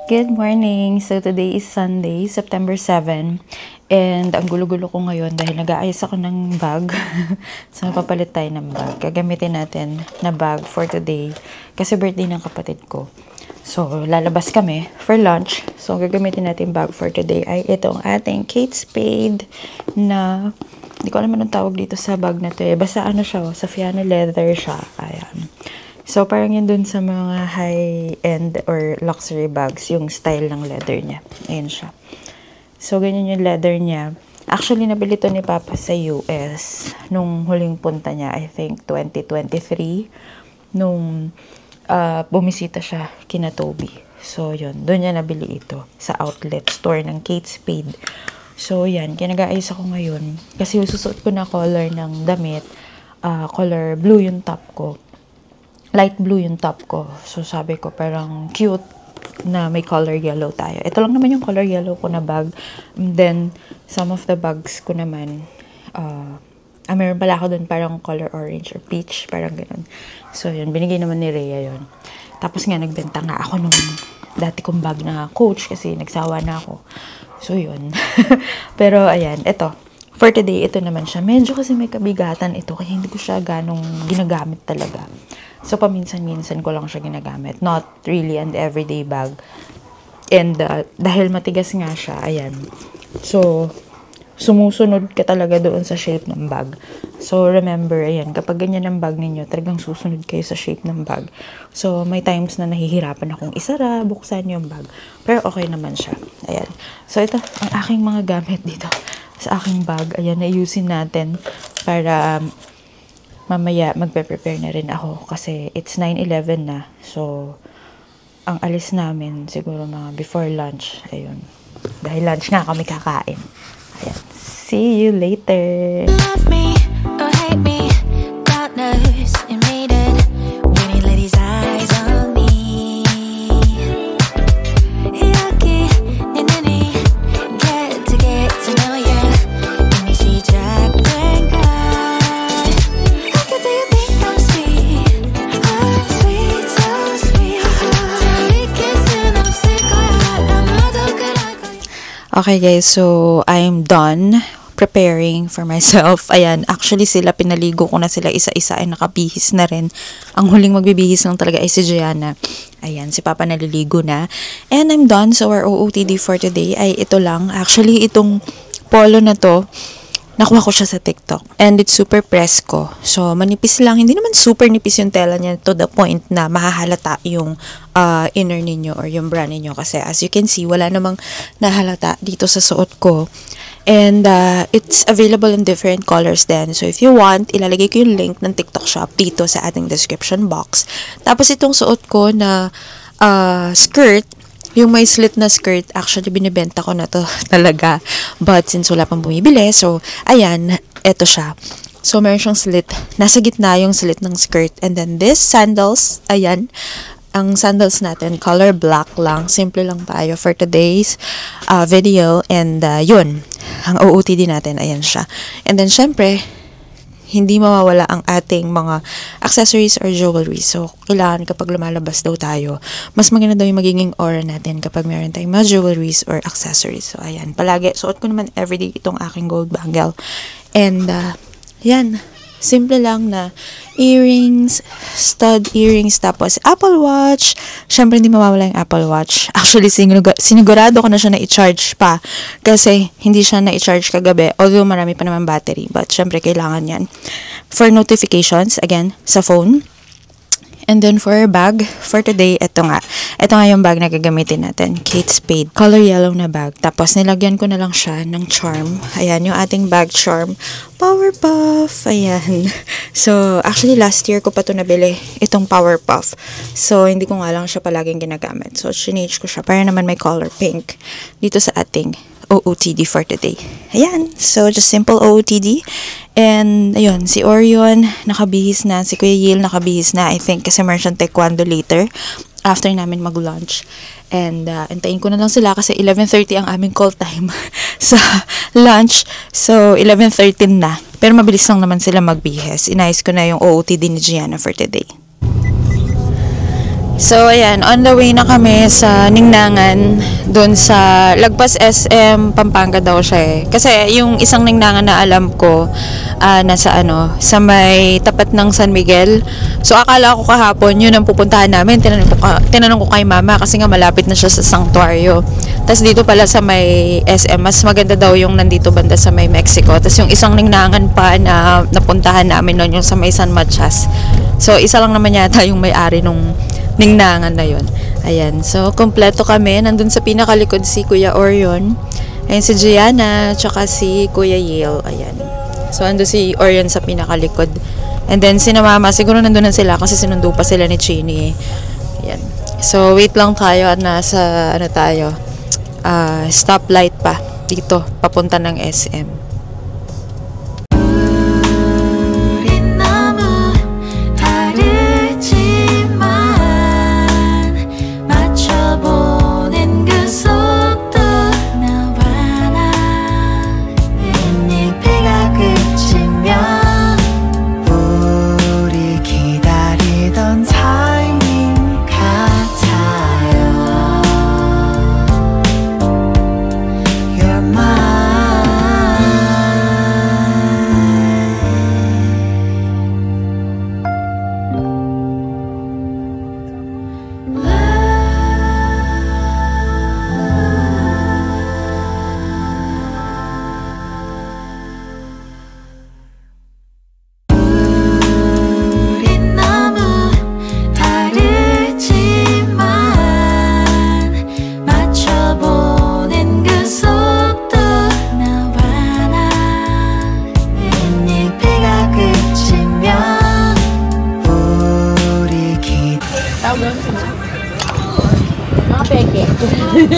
Good morning! So today is Sunday, September 7. And ang gulo-gulo ko ngayon dahil nag-aayos ako ng bag. So mapapalit tayo ng bag. Gagamitin natin na bag for today kasi birthday ng kapatid ko. So lalabas kami for lunch. So gagamitin natin bag for today ay itong ating Kate Spade na hindi ko alam anong tawag dito sa bag na to eh. Basta ano siya, Saffiano leather siya. Ayan. So, parang yun dun sa mga high-end or luxury bags, yung style ng leather niya. Ayan siya. So, ganyan yung leather niya. Actually, nabili to ni Papa sa US nung huling punta niya, I think 2023, nung bumisita siya kina Toby. So, yun. Doon niya nabili ito sa outlet store ng Kate Spade. So, yan. Kinag-aayos ako ngayon. Kasi susuot ko na color ng damit. Color blue yung top ko. Light blue yung top ko. So, sabi ko, parang cute na may color yellow tayo. Ito lang naman yung color yellow ko na bag. And then, some of the bags ko naman, meron pala ako dun parang color orange or peach, parang ganun. So, yun. Binigay naman ni Rhea yun. Tapos nga, nagbenta nga ako nung dati kong bag na Coach kasi nagsawa na ako. So, yun. Pero, ayan. Ito. For today, ito naman siya. Medyo kasi may kabigatan ito kaya hindi ko siya ganong ginagamit talaga. So, paminsan-minsan ko lang siya ginagamit. Not really an everyday bag. And, dahil matigas nga siya, ayan. So, sumusunod ka talaga doon sa shape ng bag. So, remember, ayan, kapag ganyan ang bag ninyo, talagang susunod kayo sa shape ng bag. So, may times na nahihirapan akong isara, buksan yung bag. Pero, okay naman siya. Ayan. So, ito, ang aking mga gamit dito sa aking bag. Ayan, ayusin natin para mamaya magpe-prepare na rin ako kasi it's 9:11 na. So, ang alis namin siguro mga before lunch. Ayun. Dahil lunch nga kami kakain. Ayan. See you later! Love me or hate me, God knows you made it when he let his eyes on me. Yucky, ninini, get to know ya. Let me see Jack and God. Look at you think I'm sweet, I'm sweet, so sweet. Tell me kissing, I'm sick of heart, I'm not okay like Okay guys, so I'm done preparing for myself. Ayan, actually sila, pinaligo ko na sila isa-isa ay nakabihis na rin. Ang huling magbibihis lang talaga ay si Gianna. Ayan, si Papa naliligo na. And I'm done. So our OOTD for today ay ito lang. Actually, itong polo na to, nakuha ko siya sa TikTok. And it's super presko. So, manipis lang. Hindi naman super nipis yung tela niya to the point na mahahalata yung inner ninyo or yung bra ninyo. Kasi as you can see, wala namang nahalata dito sa suot ko. And it's available in different colors din. So, if you want, ilalagay ko yung link ng TikTok shop dito sa ating description box. Tapos, itong suot ko na skirt, yung may slit na skirt, actually, binibenta ko na to talaga. But, since wala pang bumibili, so, ayan, eto siya. So, meron siyang slit. Nasa gitna yung slit ng skirt. And then, this sandals, ayan, ang sandals natin, color black lang. Simple lang tayo for today's video. And, yun, ang OOTD natin, ayan siya. And then, syempre, hindi mawawala ang ating mga accessories or jewelry. So, kailangan kapag lumalabas daw tayo, mas maganda daw yung magiging aura natin kapag meron tayong mga jewelries or accessories. So, ayan. Palagi, suot ko naman everyday itong aking gold bangle. And, yan. Simple lang na earrings, stud earrings, tapos Apple Watch. Syempre, hindi mawawala yung Apple Watch. Actually, sinigurado ko na siya na i-charge pa kasi hindi siya na i-charge kagabi. Although, marami pa naman battery. But, syempre, kailangan yan. For notifications, again, sa phone. And then, for bag, for today, ito nga. Ito nga yung bag na gagamitin natin. Kate Spade. Color yellow na bag. Tapos, nilagyan ko na lang siya ng charm. Ayan, yung ating bag charm. Powerpuff. Ayan. So, actually, last year ko pa ito nabili. Itong Powerpuff. So, hindi ko nga lang siya palaging ginagamit. So, change ko siya para naman may color pink dito sa ating OOTD for today. Ayan. So, just simple OOTD. And, ayun, si Orion, nakabihis na. Si Kuya Yil, nakabihis na, I think, kasi meron siyang taekwondo later after namin mag-lunch. And, antayin ko na lang sila kasi 11:30 ang aming call time sa lunch. So, 11:13 na. Pero mabilis lang naman sila magbihis. Inayos ko na yung OOTD ni Gianna for today. So, ayan, on the way na kami sa Ningnangan, doon sa Lagpas SM, Pampanga daw siya eh. Kasi yung isang Ningnangan na alam ko, nasa sa may tapat ng San Miguel. So, akala ko kahapon, yun ang pupuntahan namin. Tinanong ko kay mama kasi nga malapit na siya sa sanctuaryo. Tapos dito pala sa may SM, mas maganda daw yung nandito banda sa may Mexico. Tapos yung isang Ningnangan pa na napuntahan namin noon, yung sa may San Matias. So, isa lang naman yata yung may-ari nung Ningnangan na yun. Ayan. So, kompleto kami. Nandun sa pinakalikod si Kuya Orion. Ayan si Gianna, tsaka si Kuya Yale. Ayan. So, ando si Orion sa pinakalikod. And then, si Mama, siguro nandun na sila kasi sinundo pa sila ni Chini. Ayan. So, wait lang tayo at nasa, tayo, stoplight pa. Dito, papunta ng SM.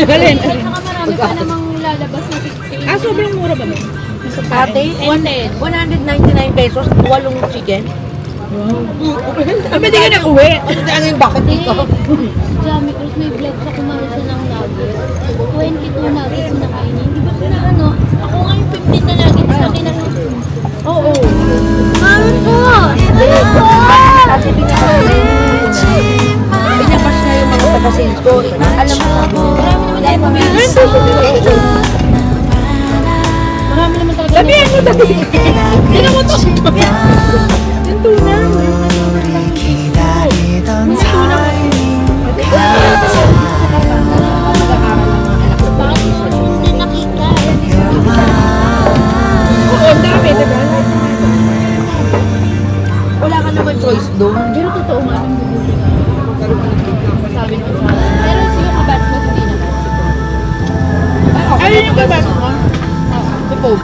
Galin. Marami pa namang lalabas na 60. Sobrang mura ba nun? Ate, 199 pesos, 8 chicken. Wow. Pwede ka na uwi. Ano yung bakit dito? Jamie Cruz, may vlog sa kumain siya ng nuggets. 22 nuggets na kainin. Di ba na ako nga yung 15 na nuggets na kinasusun. Oo. Mami ko! Ayun ko! Kasi pinapas na yung mga taga-sales ko. Alam mo, marami naman tayo pamilya. Marami naman talaga. Sabihan mo tabi. Hindi mo to. Yung tuna. Wala ka naman choice doon. Pero totoo nga ng bubuli nga. Sabi ko sa pero siya kabat mo hindi naman. Ayun yung kabat mo? Si Pope.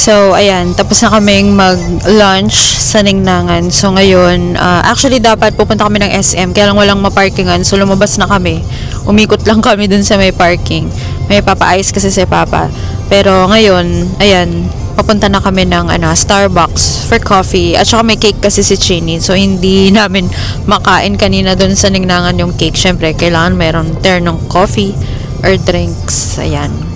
So, ayan, tapos na kaming mag-lunch sa Ningnangan. So, ngayon, actually, dapat pupunta kami ng SM, kaya lang walang maparkingan. So, lumabas na kami. Umikot lang kami dun sa may parking. May papaayos kasi si Papa. Pero, ngayon, ayan, papunta na kami ng Starbucks for coffee. At saka may cake kasi si Chini. So, hindi namin makain kanina dun sa Ningnangan yung cake. Syempre, kailangan meron ternong coffee or drinks. Ayan.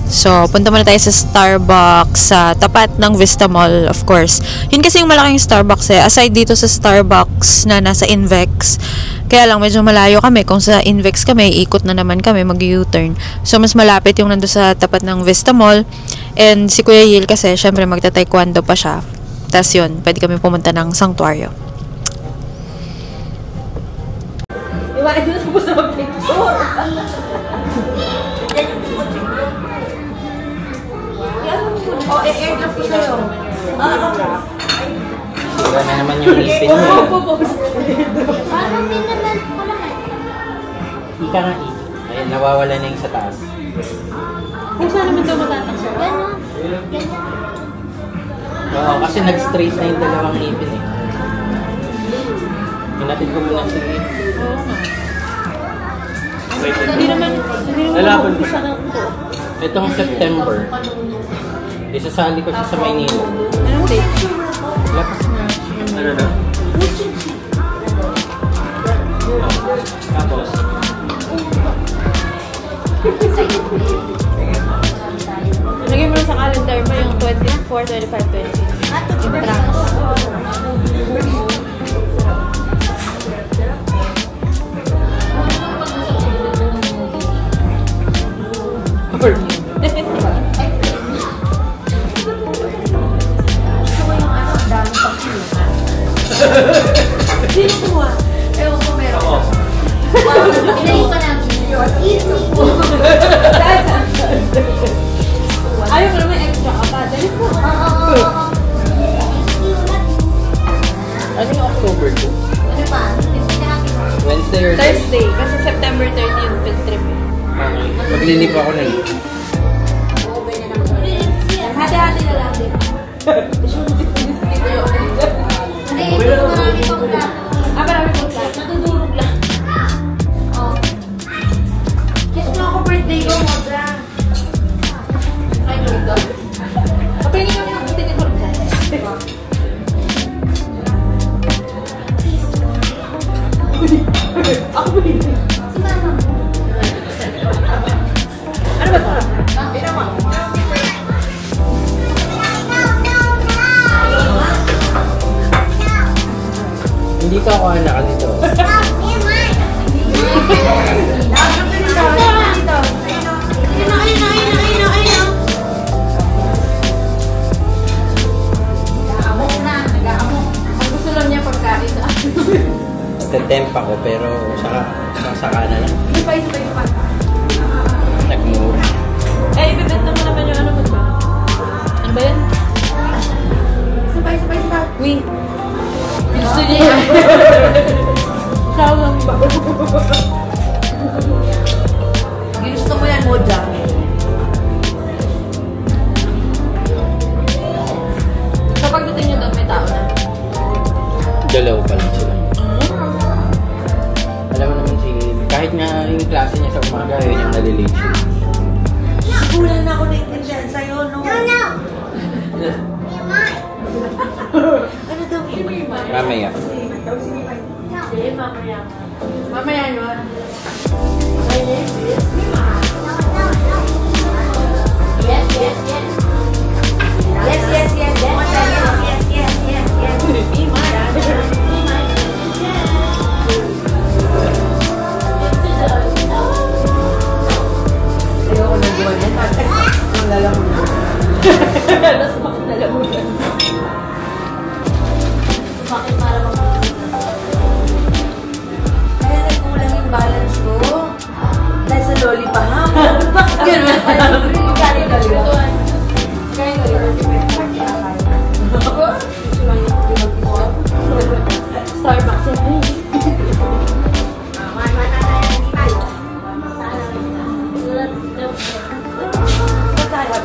So, punta muna tayo sa Starbucks sa tapat ng Vista Mall, of course. Yun kasi yung malaking Starbucks eh. Aside dito sa Starbucks na nasa Invex, kaya lang medyo malayo kami. Kung sa Invex kami, ikot na naman kami, mag-U-turn. So, mas malapit yung nando sa tapat ng Vista Mall. And si Kuya Yil kasi, syempre magta-taekwondo pa siya. Tapos yun, pwede kami pumunta ng Sanctuario. Iwain nyo na sa mag-picture. Oh, airdrop ko sa'yo. Wala na naman yung ipin mo. Parang din naman ko lahat. Ika nga ika. Ayun, nawawala na yung sa taas. Kung saan naman daw matatakso? Gano'n. Oo, kasi nag-straight na yung dalawang ipin eh. Hinatid ko muna si... Hindi naman Lalaban mo. isa ng to. Itong September, isasali ko siya sa Maynila. Anong date? Lakas na. Ano na? Tapos, Lagay mo lang sa calendar mo yung 24, 25, 26. Intracts. Sino kumuha? Ewan ko meron. ako. Pinayin ka namin. Easy. Ayaw mo naman extra ka pa. Dali po. Ano yung October 2? Ano ba? Wednesday or Thursday? Thursday. Kasi September 30 yung field trip. Okay. Maglilip ako na eh. Hati-hati na lang din. Marami pang plato. Marami pang plato. Natudurog lang. Kiss mo ako birthday ko, Modra. Ay, no, ito. Kapag hindi kami nakutin yung horog dyan. Ako ba hindi? Si Mama. Ano ba ito? Pira mo. Hindi ka ako anak nito. Ang gusto lang niya pagkain na. Tatempa ko pero saka na lang. Hindi pa isa pa yung pata. Nagmura. Eh, ibibenta mo naman yung ano mo ba? Ano ba yan? Isa pa. Wait. Gusto niya yan. Siya lang ba? Ginusto mo yan, Moja. Kapag dating niyo doon, may tao na. Dalaw pa lang sila. Alam mo naman kahit nga yung klase niya sa umaga, yun yung nalilate siya. Wala na ako naintindihan sa'yo, no? No. Ano daw yun? Mamaya. Hindi, mamaya. Mamaya yun. Ayoko na buwan yan. Ang lalamunan. Alas bakit lalamunan? Bakit para Kaya nagkulang yung balance ko. Dahil sa loli pa, ha? Bakit gano'n? Kaya galing. Starbucks yan. Ba't tayo?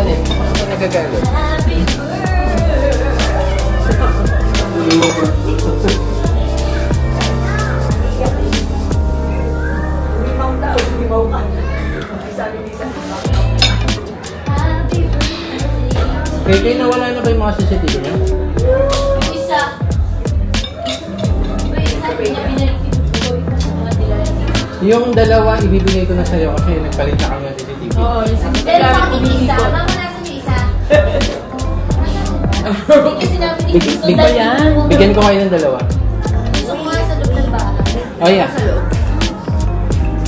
eh. Ako nagagalit. Kayo nawala na ba yung mga CCTV niya? Isa. Pinabinalik ko sa mga dilayan. Yung dalawa, ibibigay ko na sa'yo kasi nagpalit na kami ng CCTV. Oo, yung CCTV. Pero bakit yung isa? Mama, nasan yung isa? Kasi namin gusto Bigyan ko kayo ng dalawa. Gusto ko nga sa loob ng bahay. Oh yeah.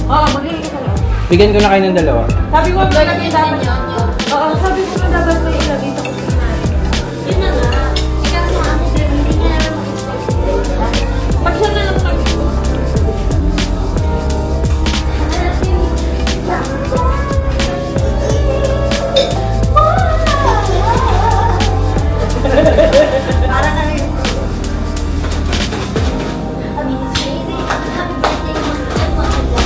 Oo, magiging ka lang. Bigyan ko na kayo ng dalawa. Sabi ko, Ganyan yun. oo, sabi ko na dapat may ilagay sa kusina. Yun na nga. Ikaw sa amin, hindi niya naman makikita. Pag siya na lang pag... Para na rin. I mean, it's crazy. Happy birthday.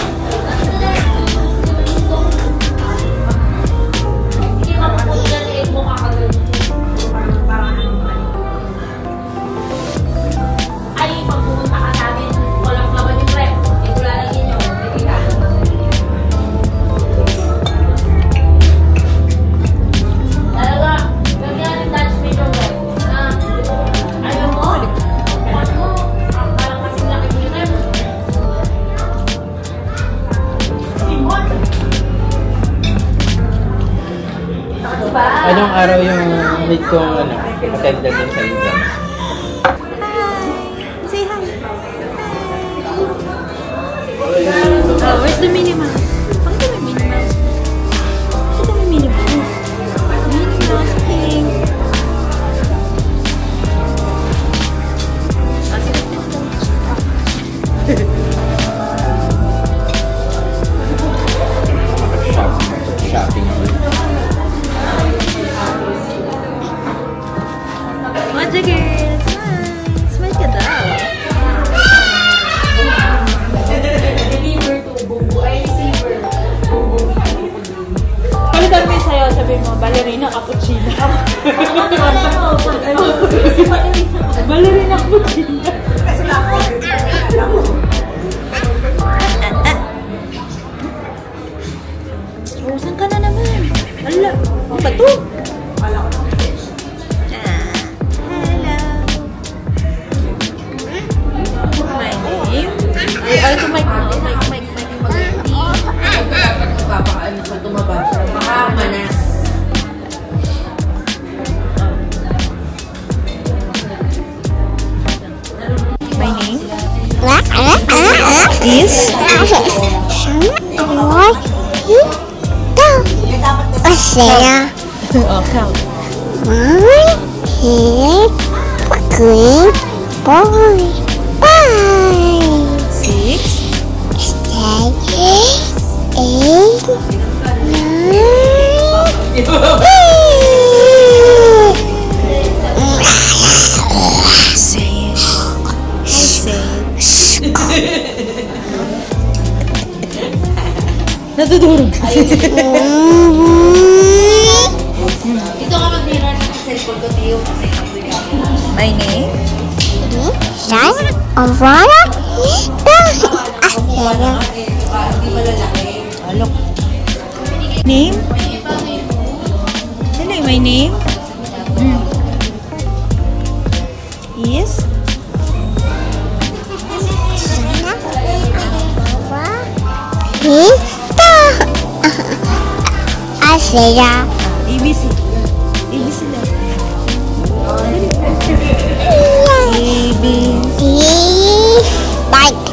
Sige, mapupunod na mo kakagawin. Ay, pag pumunta ka sa amin, walang laban yung rep. Hindi ko lalagyan yun. Pwede ka. Talaga, ganyan yung touch me yung rep. Na, ayaw mo, ano, parang kasing laki mo yung rep. Simon! Diba? Anong araw yung need kong attend din sa exam? Where's the Minnie Mouse? Pakita mo yung Minnie Mouse. Pakita mo yung Minnie Mouse. Minnie Mouse pink. Shopping. What's the girls? Smile ka daw. Deliver to Bubu. Ay, receiver. Bubu. Palitan mo yung sayo, sabi mo, ballerina cappuccino. Ballerina cappuccino. Oh, saan ka na naman? Wala. Ano ba to? Hello. My name? Ay, ito mic mo. Mic. Dapat magpapakaan sa tumaba. Baka manas. My name? Is? Saya Oh, count. one, two, three, four, five, 6, seven, 8, 9. say it. Say it. Natutulog kasi. Dito ka mag-mirror ng cellphone ko, Tiyo. My name? Saya Aurora. Asera. Alok. Name? Ano yung my name? Is? Ito. Asera. ABC. ABC daw. A, B. Bike.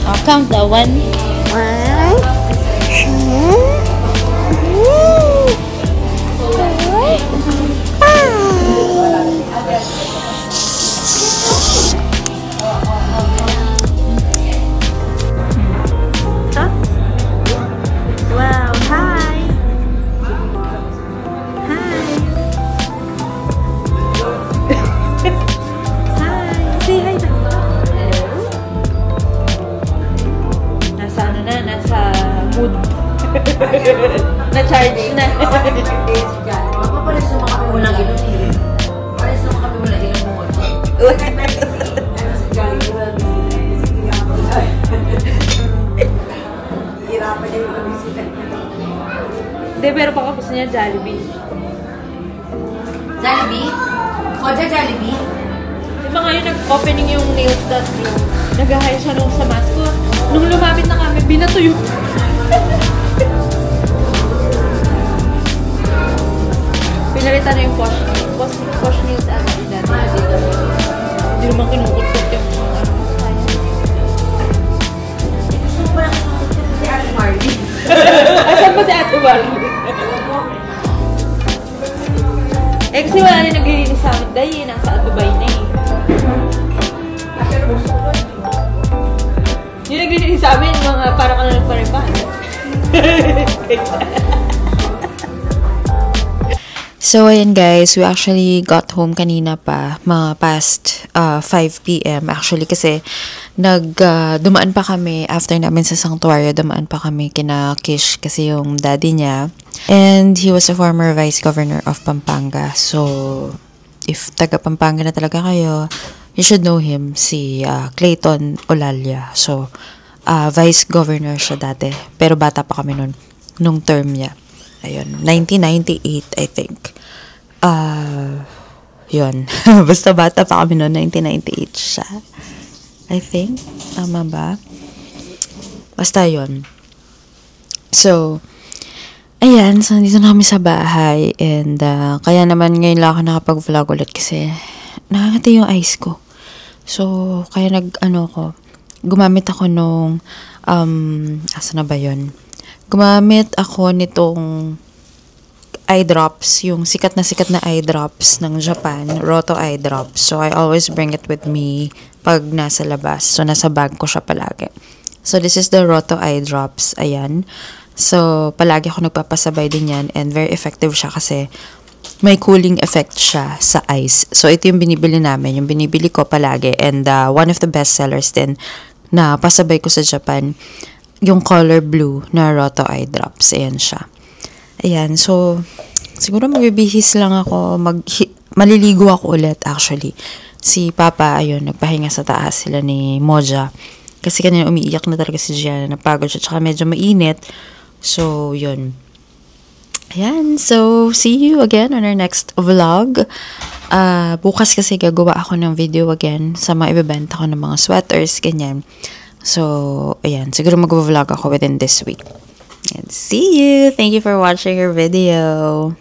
Oh, count the 1. 1, 2, 5. Wow, hi. Hi. Hi. Say hi daw. Nasa meron pa kapos niya, Jollibee. Jollibee? Koja Jollibee? Di ba ngayon nag-opening yung nails dot yung nag-hire siya nung sa mask ko. Nung lumapit na kami, binato yung... Pinalitan na yung posh nails at dati dito. Hindi naman kinukot-kot yung ano kaya. Gusto ko lang si Ate Marley. Asan ba si Ate Marley? Eh kasi wala na naglilinis sa amin dahil nasa Dubai na eh. Yung naglilinis sa amin, mga parang ano nagparipan. So, ayan guys, we actually got home kanina pa, mga past 5 p.m. Actually, kasi dumaan pa kami, after namin sa sanctuary, dumaan pa kami kina Kish kasi yung daddy niya. And he was a former vice governor of Pampanga. So, if taga Pampanga na talaga kayo, you should know him, si Clayton Olalia. So, vice governor siya dati. Pero bata pa kami nung term niya. Ayun, 1998, I think. Yun. Basta bata pa kami noon, 1998 siya. I think. Tama ba? Basta yun. So, ayan. So, nandito na kami sa bahay. And, kaya naman ngayon lang ako nakapag-vlog ulit kasi nakangati yung eyes ko. So, kaya gumamit ako nung, asa na ba yun? Gumamit ako nitong eye drops, yung sikat na eye drops ng Japan, Roto eye drops. So, I always bring it with me pag nasa labas. So, nasa bag ko siya palagi. So, this is the Roto eye drops. Ayan. So, palagi ako nagpapasabay din yan and very effective siya kasi may cooling effect siya sa eyes. So, ito yung binibili namin, yung binibili ko palagi. And one of the best sellers din na pasabay ko sa Japan, yung color blue na Roto eye drops. Ayan siya. Ayan. So, siguro magbibihis lang ako. Maliligo ako ulit actually. Si Papa, ayun, nagpahinga sa taas sila ni Moja. Kasi kanina umiiyak na talaga si Gianna. Napagod siya. Tsaka medyo mainit. So, yun. Ayan. So, see you again on our next vlog. Bukas kasi gagawa ako ng video again sa mga ibebenta ko ng mga sweaters, ganyan. So, ayan. Siguro mag-vlog ako within this week. And see you! Thank you for watching our video.